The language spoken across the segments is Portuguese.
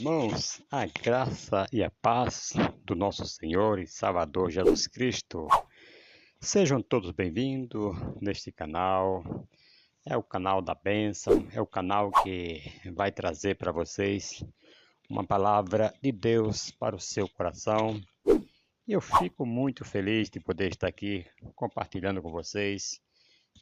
irmãos, a graça e a paz do nosso Senhor e Salvador Jesus Cristo. Sejam todos bem-vindos neste canal. É o canal da bênção, é o canal que vai trazer para vocês uma palavra de Deus para o seu coração. E eu fico muito feliz de poder estar aqui compartilhando com vocês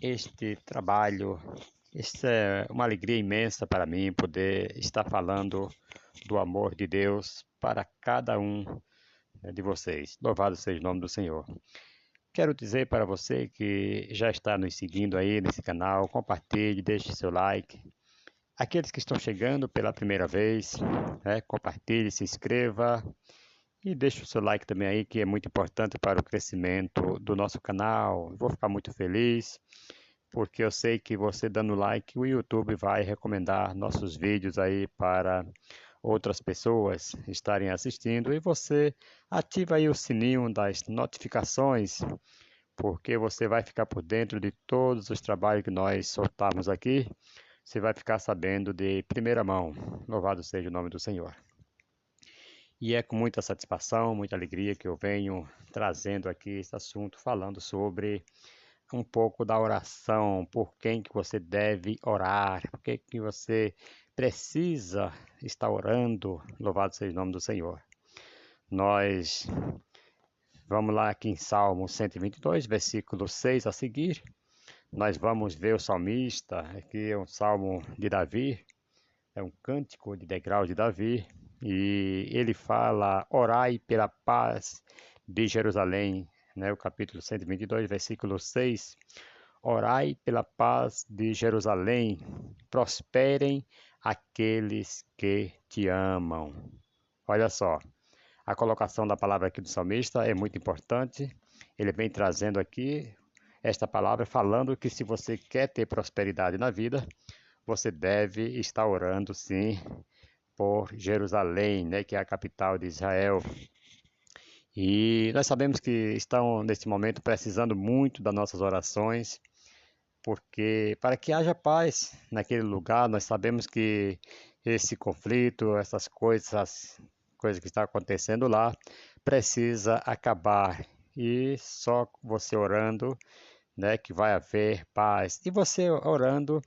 este trabalho. Isso é uma alegria imensa para mim poder estar falando do amor de Deus para cada um de vocês. Louvado seja o nome do Senhor. Quero dizer para você que já está nos seguindo aí nesse canal, compartilhe, deixe seu like. Aqueles que estão chegando pela primeira vez, compartilhe, se inscreva e deixe o seu like também aí, que é muito importante para o crescimento do nosso canal. Vou ficar muito feliz, porque eu sei que você dando like, o YouTube vai recomendar nossos vídeos aí para outras pessoas estarem assistindo, e você ativa aí o sininho das notificações, porque você vai ficar por dentro de todos os trabalhos que nós soltarmos aqui. Você vai ficar sabendo de primeira mão. Louvado seja o nome do Senhor. E é com muita satisfação, muita alegria que eu venho trazendo aqui esse assunto, falando sobre um pouco da oração, por quem que você deve orar, por que você precisa estar orando. Louvado seja o nome do Senhor. Nós vamos lá aqui em Salmo 122, versículo 6 a seguir. Nós vamos ver o salmista, aqui é um salmo de Davi, é um cântico de degrau de Davi, e ele fala: orai pela paz de Jerusalém, o capítulo 122, versículo 6. Orai pela paz de Jerusalém, prosperem aqueles que te amam. Olha só, a colocação da palavra aqui do salmista é muito importante. Ele vem trazendo aqui esta palavra, falando que se você quer ter prosperidade na vida, você deve estar orando, sim, por Jerusalém, que é a capital de Israel. E nós sabemos que estão, nesse momento, precisando muito das nossas orações, porque para que haja paz naquele lugar, nós sabemos que esse conflito, essas coisas que estão acontecendo lá, precisa acabar. E só você orando, que vai haver paz. E você orando,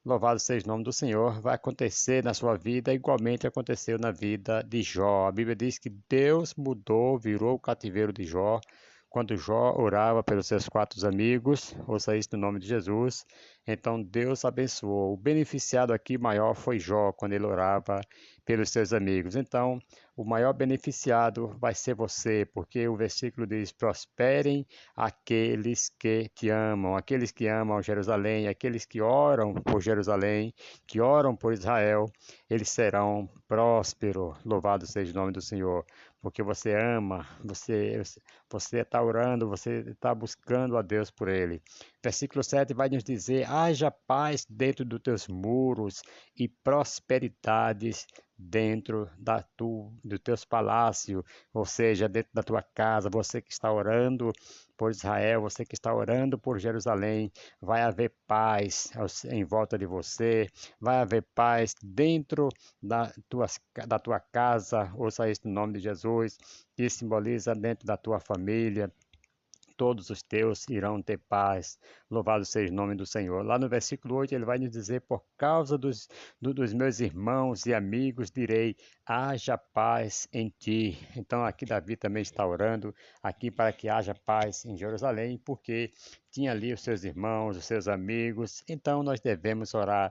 louvado seja o nome do Senhor, vai acontecer na sua vida, igualmente aconteceu na vida de Jó. A Bíblia diz que Deus mudou, virou o cativeiro de Jó, quando Jó orava pelos seus 4 amigos. Ouça isso no nome de Jesus. Então Deus abençoou. O beneficiado aqui maior foi Jó, quando ele orava pelos seus amigos. Então, o maior beneficiado vai ser você, porque o versículo diz: prosperem aqueles que te amam, aqueles que amam Jerusalém, aqueles que oram por Jerusalém, que oram por Israel, eles serão prósperos. Louvado seja o nome do Senhor, porque você ama, você está orando, você está buscando a Deus por ele. Versículo 7 vai nos dizer: haja paz dentro dos teus muros e prosperidades dentro dos teus palácios, ou seja, dentro da tua casa. Você que está orando por Israel, você que está orando por Jerusalém, vai haver paz em volta de você, vai haver paz dentro da tua casa. Ouça isso no nome de Jesus, que simboliza dentro da tua família. Todos os teus irão ter paz. Louvado seja o nome do Senhor. Lá no versículo 8 ele vai nos dizer: por causa dos meus irmãos e amigos direi, haja paz em ti. Então aqui Davi também está orando aqui para que haja paz em Jerusalém, porque tinha ali os seus irmãos, os seus amigos. Então nós devemos orar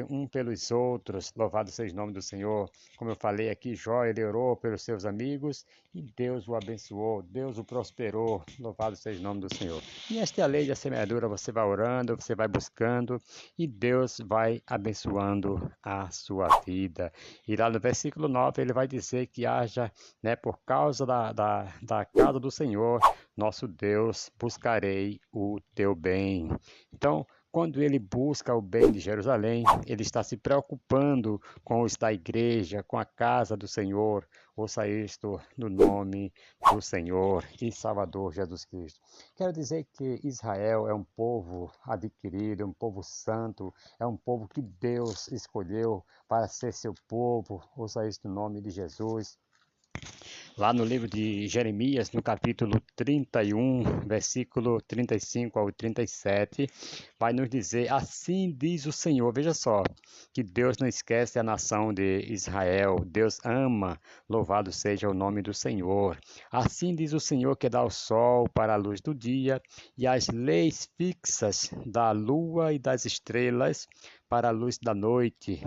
um pelos outros. Louvado seja o nome do Senhor. Como eu falei aqui, Jó, ele orou pelos seus amigos e Deus o abençoou, Deus o prosperou. Louvado seja o nome do Senhor. E esta é a lei da semeadura. Você vai orando, você vai buscando e Deus vai abençoando a sua vida. E lá no versículo 9 ele vai dizer que haja, por causa da casa do Senhor, nosso Deus, buscarei o teu bem. Então, quando ele busca o bem de Jerusalém, ele está se preocupando com os da igreja, com a casa do Senhor. Ouça isto no nome do Senhor e Salvador Jesus Cristo. Quero dizer que Israel é um povo adquirido, é um povo santo, é um povo que Deus escolheu para ser seu povo. Ouça isto no nome de Jesus. Lá no livro de Jeremias, no capítulo 31, versículo 35 ao 37, vai nos dizer: assim diz o Senhor. Veja só, que Deus não esquece a nação de Israel, Deus ama, louvado seja o nome do Senhor. Assim diz o Senhor, que dá o sol para a luz do dia e as leis fixas da lua e das estrelas para a luz da noite,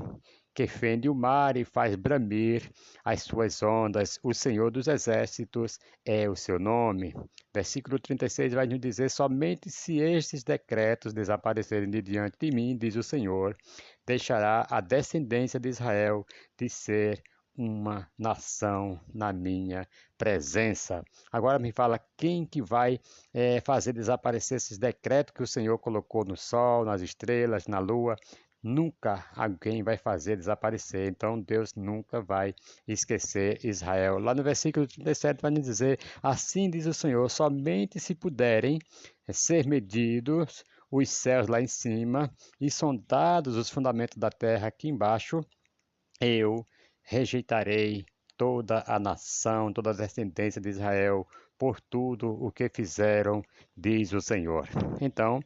que fende o mar e faz bramir as suas ondas. O Senhor dos exércitos é o seu nome. Versículo 36 vai nos dizer: somente se estes decretos desaparecerem de diante de mim, diz o Senhor, deixará a descendência de Israel de ser uma nação na minha presença. Agora me fala quem que vai fazer desaparecer esses decretos que o Senhor colocou no sol, nas estrelas, na lua. Nunca alguém vai fazer desaparecer. Então Deus nunca vai esquecer Israel. Lá no versículo 37 vai nos dizer: assim diz o Senhor, somente se puderem ser medidos os céus lá em cima e sondados os fundamentos da terra aqui embaixo, eu rejeitarei toda a nação, toda a descendência de Israel, por tudo o que fizeram, diz o Senhor. Então,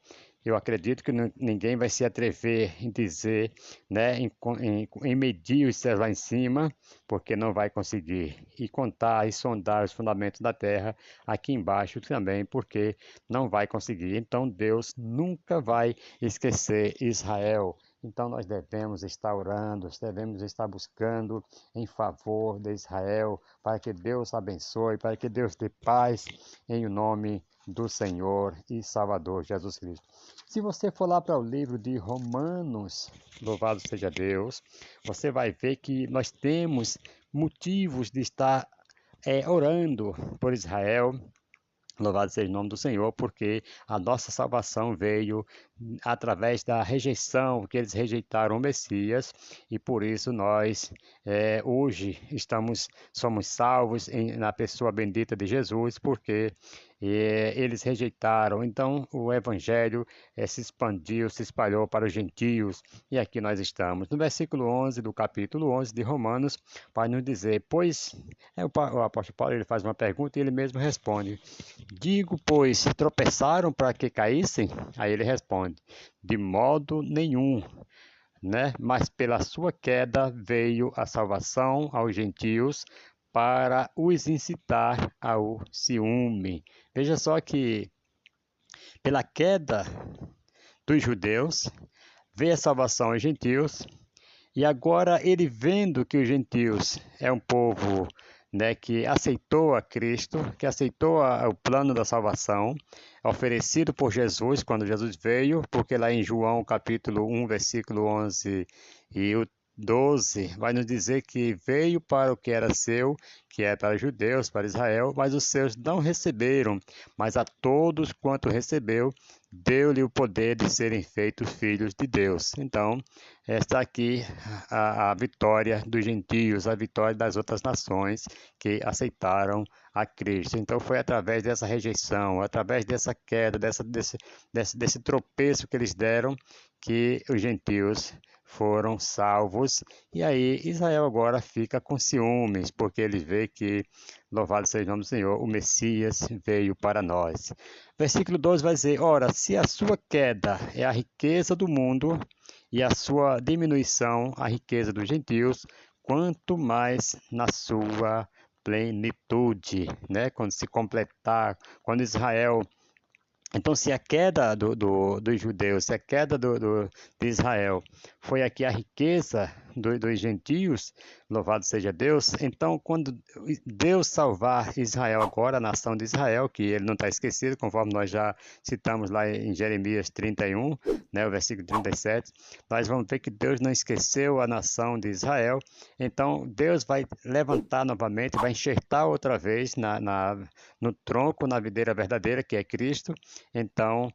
eu acredito que ninguém vai se atrever em dizer, né, em medir os céus lá em cima, porque não vai conseguir. E contar e sondar os fundamentos da terra aqui embaixo também, porque não vai conseguir. Então, Deus nunca vai esquecer Israel. Então nós devemos estar orando, devemos estar buscando em favor de Israel, para que Deus abençoe, para que Deus dê paz, em nome do Senhor e Salvador Jesus Cristo. Se você for lá para o livro de Romanos, louvado seja Deus, você vai ver que nós temos motivos de estar orando por Israel. Louvado seja o nome do Senhor, porque a nossa salvação veio através da rejeição, que eles rejeitaram o Messias, e por isso nós hoje somos salvos na pessoa bendita de Jesus, porque eles rejeitaram. Então o Evangelho se expandiu, se espalhou para os gentios, e aqui nós estamos. No versículo 11 do capítulo 11 de Romanos, vai nos dizer: pois o apóstolo Paulo ele faz uma pergunta e ele mesmo responde: digo, pois, tropeçaram para que caíssem? Aí ele responde: de modo nenhum, né? Mas pela sua queda veio a salvação aos gentios para os incitar ao ciúme. Veja só que pela queda dos judeus veio a salvação aos gentios, e agora ele vendo que os gentios é um povo, né, que aceitou a Cristo, que aceitou o plano da salvação oferecido por Jesus quando Jesus veio, porque lá em João capítulo 1, versículo 11 e o 12 vai nos dizer que veio para o que era seu, que é para os judeus, para Israel, mas os seus não receberam, mas a todos quanto recebeu, deu-lhe o poder de serem feitos filhos de Deus. Então, esta aqui a vitória dos gentios, a vitória das outras nações que aceitaram a Cristo. Então foi através dessa rejeição, através dessa queda, desse tropeço que eles deram, que os gentios foram salvos. E aí Israel agora fica com ciúmes, porque ele vê que, louvado seja o nome do Senhor, o Messias veio para nós. Versículo 12 vai dizer: ora, se a sua queda é a riqueza do mundo, e a sua diminuição a riqueza dos gentios, quanto mais na sua plenitude, né? Quando se completar, quando Israel. Então, se a queda dos judeus, se a queda de Israel foi aqui a riqueza dos gentios, louvado seja Deus, então quando Deus salvar Israel agora, a nação de Israel, que ele não está esquecido, conforme nós já citamos lá em Jeremias 31, né, o versículo 37, nós vamos ver que Deus não esqueceu a nação de Israel, então Deus vai levantar novamente, vai enxertar outra vez no tronco, na videira verdadeira, que é Cristo. Então,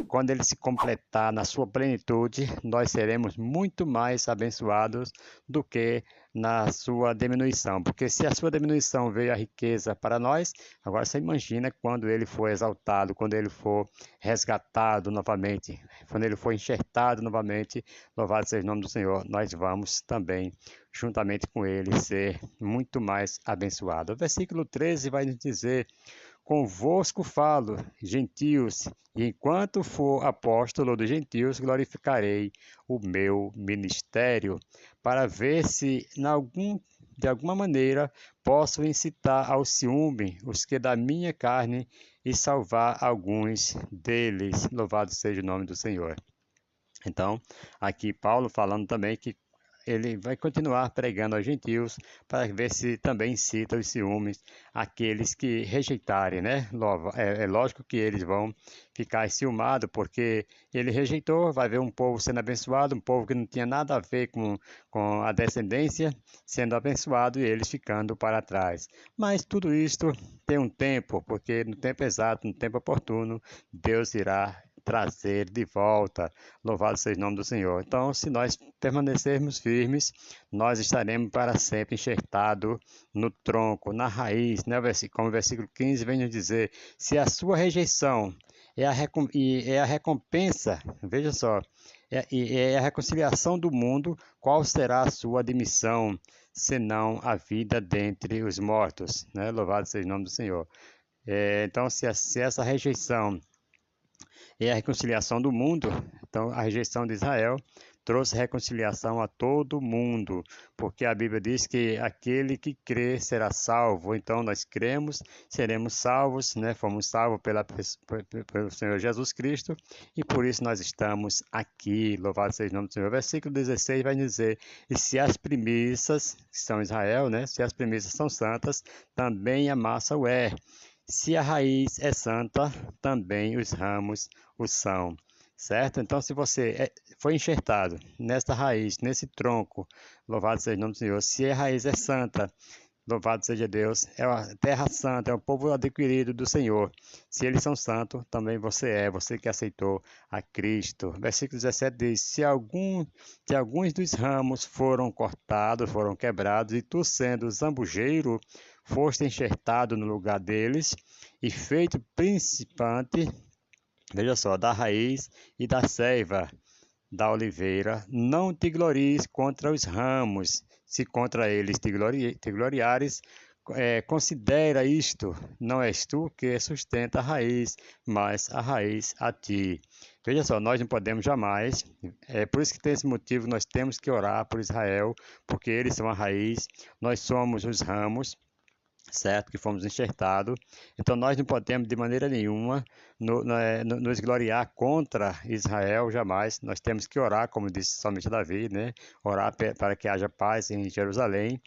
quando ele se completar na sua plenitude, nós seremos muito mais abençoados do que na sua diminuição. Porque se a sua diminuição veio a riqueza para nós, agora você imagina quando ele for exaltado, quando ele for resgatado novamente, quando ele for enxertado novamente, louvado seja o nome do Senhor, nós vamos também, juntamente com ele, ser muito mais abençoados. O versículo 13 vai nos dizer: convosco falo, gentios, e enquanto for apóstolo dos gentios, glorificarei o meu ministério, para ver se, de alguma maneira, posso incitar ao ciúme os que da minha carne e salvar alguns deles. Louvado seja o nome do Senhor. Então, aqui Paulo falando também que ele vai continuar pregando aos gentios para ver se também cita os ciúmes aqueles que rejeitarem, né? É lógico que eles vão ficar enciumados porque ele rejeitou, vai ver um povo sendo abençoado, um povo que não tinha nada a ver com a descendência sendo abençoado e eles ficando para trás. Mas tudo isto tem um tempo, porque no tempo exato, no tempo oportuno, Deus irá trazer de volta. Louvado seja o nome do Senhor. Então, se nós permanecermos firmes, nós estaremos para sempre enxertados no tronco, na raiz, né? Como o versículo 15 vem nos dizer: se a sua rejeição é a recompensa, veja só, é a reconciliação do mundo, qual será a sua admissão, senão a vida dentre os mortos, né? Louvado seja o nome do Senhor. Então, se essa rejeição é a reconciliação do mundo, então a rejeição de Israel trouxe reconciliação a todo mundo, porque a Bíblia diz que aquele que crê será salvo. Então nós cremos, seremos salvos, né? Fomos salvos pelo Senhor Jesus Cristo e por isso nós estamos aqui. Louvado seja o nome do Senhor. Versículo 16 vai dizer: e se as primícias, que são Israel, né? Se as primícias são santas, também a massa o é. Se a raiz é santa, também os ramos o são, certo? Então, se você foi enxertado nesta raiz, nesse tronco, louvado seja o nome do Senhor. Se a raiz é santa, louvado seja Deus, é a terra santa, é o povo adquirido do Senhor. Se eles são santos, também você que aceitou a Cristo. Versículo 17 diz: se alguns dos ramos foram cortados, foram quebrados, e tu sendo zambujeiro, foste enxertado no lugar deles, e feito principante, veja só, da raiz e da seiva da oliveira, não te glories contra os ramos, se contra eles te gloriares, considera isto, não és tu que sustenta a raiz, mas a raiz a ti. Veja só, nós não podemos jamais, por isso que tem esse motivo, nós temos que orar por Israel, porque eles são a raiz, nós somos os ramos, certo? Que fomos enxertados. Então nós não podemos de maneira nenhuma nos gloriar contra Israel, jamais. Nós temos que orar, como disse somente Davi, né? Orar para que haja paz em Jerusalém,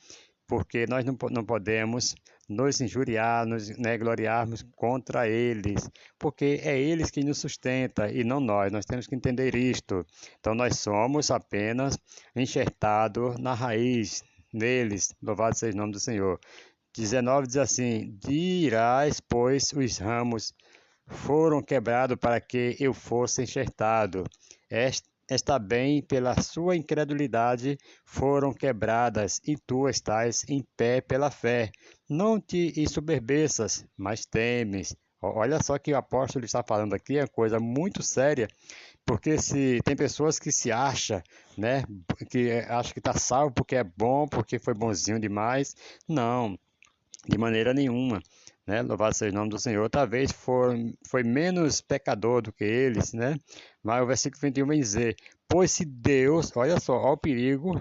porque nós não podemos nos injuriar, né, gloriarmos contra eles, porque é eles que nos sustenta e não nós temos que entender isto. Então nós somos apenas enxertados na raiz, neles, louvado seja o nome do Senhor. 19 diz assim: dirás, pois, os ramos foram quebrados para que eu fosse enxertado. Está bem, pela sua incredulidade foram quebradas, e tu estás em pé pela fé. Não te ensoberbeças, mas temes. Olha só que o apóstolo está falando aqui, é uma coisa muito séria, porque se tem pessoas que se acham, né, que acham que está salvo porque é bom, porque foi bonzinho demais. Não, de maneira nenhuma, né? Louvado seja o nome do Senhor. Talvez foi menos pecador do que eles, né? Mas o versículo 21 vem dizer: pois se Deus, olha só, olha o perigo,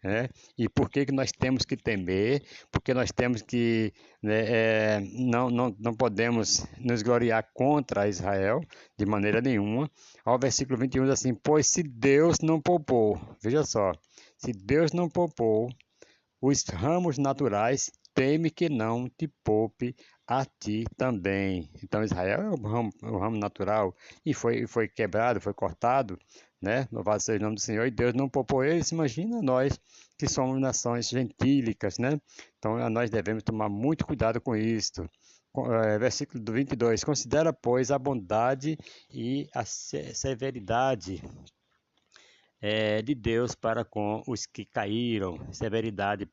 né? E por que que nós temos que temer? Porque nós temos que, né, não podemos nos gloriar contra Israel de maneira nenhuma. Ao versículo 21 diz assim: pois se Deus não poupou, veja só, se Deus não poupou os ramos naturais, teme que não te poupe a ti também. Então Israel é o ramo natural e foi quebrado, foi cortado, né? Louvado seja o nome do Senhor. E Deus não poupou eles. Imagina nós que somos nações gentílicas, né? Então nós devemos tomar muito cuidado com isto. versículo do 22, considera, pois, a bondade e a severidade de Deus para com os que caíram, severidade,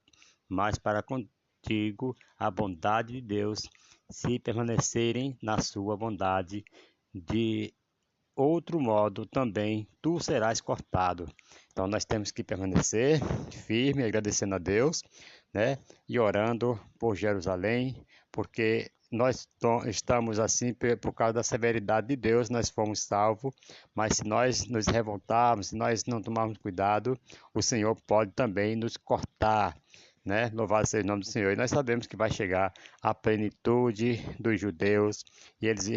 mas para contigo a bondade de Deus, se permanecerem na sua bondade, de outro modo também tu serás cortado. Então nós temos que permanecer firme, agradecendo a Deus, né? E orando por Jerusalém, porque nós estamos assim por causa da severidade de Deus, nós fomos salvos, mas se nós nos revoltarmos, se nós não tomarmos cuidado, o Senhor pode também nos cortar, né? Louvado seja o nome do Senhor. E nós sabemos que vai chegar a plenitude dos judeus e eles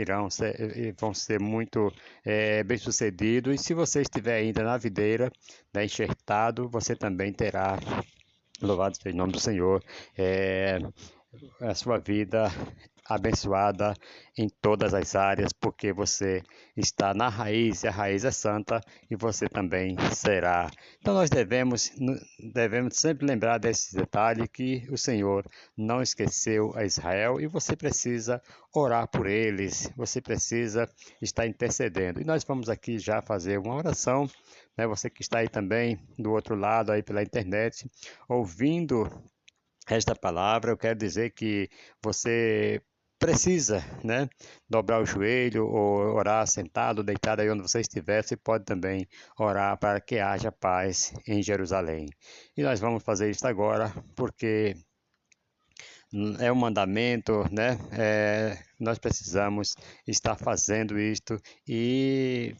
vão ser muito bem-sucedidos. E se você estiver ainda na videira, né, enxertado, você também terá, louvado seja o nome do Senhor, a sua vida abençoada em todas as áreas, porque você está na raiz, e a raiz é santa, e você também será. Então nós devemos sempre lembrar desse detalhe, que o Senhor não esqueceu a Israel, e você precisa orar por eles, você precisa estar intercedendo. E nós vamos aqui já fazer uma oração, né? Você que está aí também do outro lado, aí pela internet, ouvindo esta palavra, eu quero dizer que você precisa, né, dobrar o joelho ou orar sentado, deitado aí onde você estiver. Você pode também orar para que haja paz em Jerusalém. E nós vamos fazer isso agora, porque é um mandamento, né? Nós precisamos estar fazendo isto, e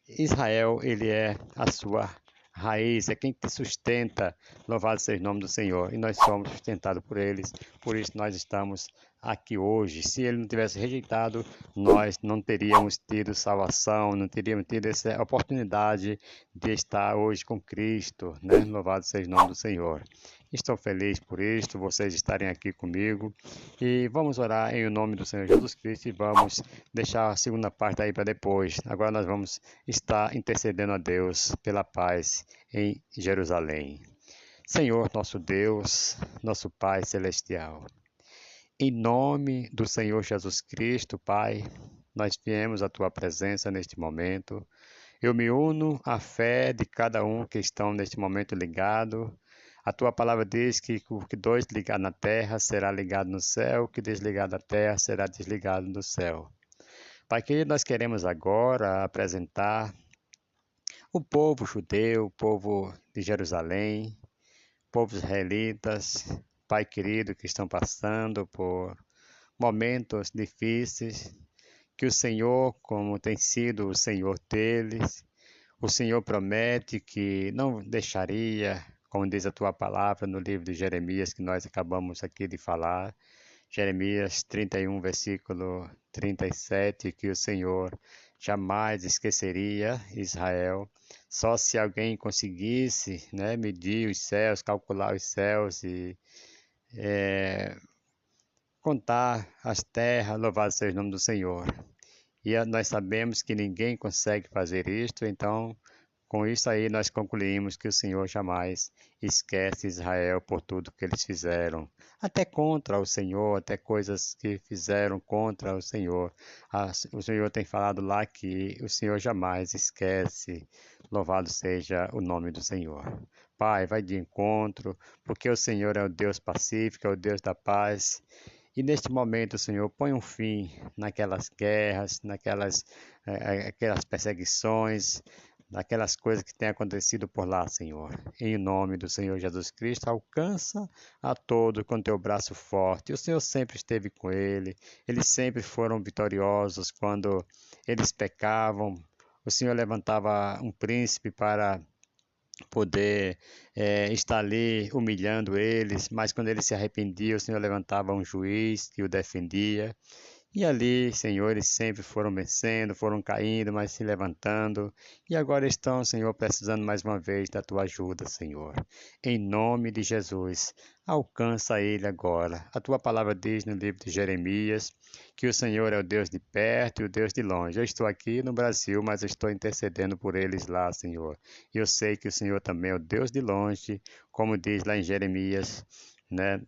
Israel, ele é a sua raiz, é quem te sustenta. Louvado seja o nome do Senhor. E nós somos sustentados por eles, por isso nós estamos aqui hoje. Se ele não tivesse rejeitado, nós não teríamos tido salvação, não teríamos tido essa oportunidade de estar hoje com Cristo, né? Louvado seja o nome do Senhor. Estou feliz por isto, vocês estarem aqui comigo. E vamos orar em nome do Senhor Jesus Cristo e vamos deixar a segunda parte aí para depois. Agora nós vamos estar intercedendo a Deus pela paz em Jerusalém. Senhor, nosso Deus, nosso Pai celestial, em nome do Senhor Jesus Cristo, Pai, nós viemos à Tua presença neste momento. Eu me uno à fé de cada um que estão neste momento ligado. A Tua palavra diz que o que dois ligar na terra será ligado no céu, o que desligar da terra será desligado do céu. Pai querido, nós queremos agora apresentar o povo judeu, o povo de Jerusalém, povos israelitas, Pai querido, que estão passando por momentos difíceis, que o Senhor, como tem sido o Senhor deles, o Senhor promete que não deixaria, como diz a tua palavra no livro de Jeremias, que nós acabamos aqui de falar, Jeremias 31, versículo 37, que o Senhor jamais esqueceria Israel. Só se alguém conseguisse, né, medir os céus, calcular os céus e contar as terras, louvado seja o nome do Senhor. E nós sabemos que ninguém consegue fazer isto, então com isso aí nós concluímos que o Senhor jamais esquece Israel por tudo que eles fizeram, até contra o Senhor, até coisas que fizeram contra o Senhor. O Senhor tem falado lá que o Senhor jamais esquece. Louvado seja o nome do Senhor. Pai, vai de encontro, porque o Senhor é o Deus pacífico, é o Deus da paz. E neste momento, Senhor, põe um fim naquelas guerras, aquelas perseguições, daquelas coisas que têm acontecido por lá, Senhor. Em nome do Senhor Jesus Cristo, alcança a todos com teu braço forte. O Senhor sempre esteve com eles sempre foram vitoriosos quando eles pecavam. O Senhor levantava um príncipe para poder estar ali humilhando eles, mas quando eles se arrependiam, o Senhor levantava um juiz que o defendia. E ali, Senhor, eles sempre foram vencendo, foram caindo, mas se levantando. E agora estão, Senhor, precisando mais uma vez da tua ajuda, Senhor. Em nome de Jesus, alcança ele agora. A tua palavra diz no livro de Jeremias que o Senhor é o Deus de perto e o Deus de longe. Eu estou aqui no Brasil, mas eu estou intercedendo por eles lá, Senhor. E eu sei que o Senhor também é o Deus de longe, como diz lá em Jeremias, né?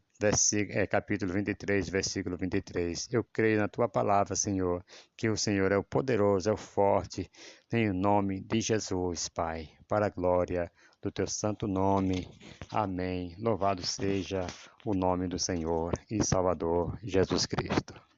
Capítulo 23, versículo 23. Eu creio na tua palavra, Senhor, que o Senhor é o poderoso, é o forte, em o nome de Jesus, Pai, para a glória do teu santo nome. Amém. Louvado seja o nome do Senhor e Salvador Jesus Cristo.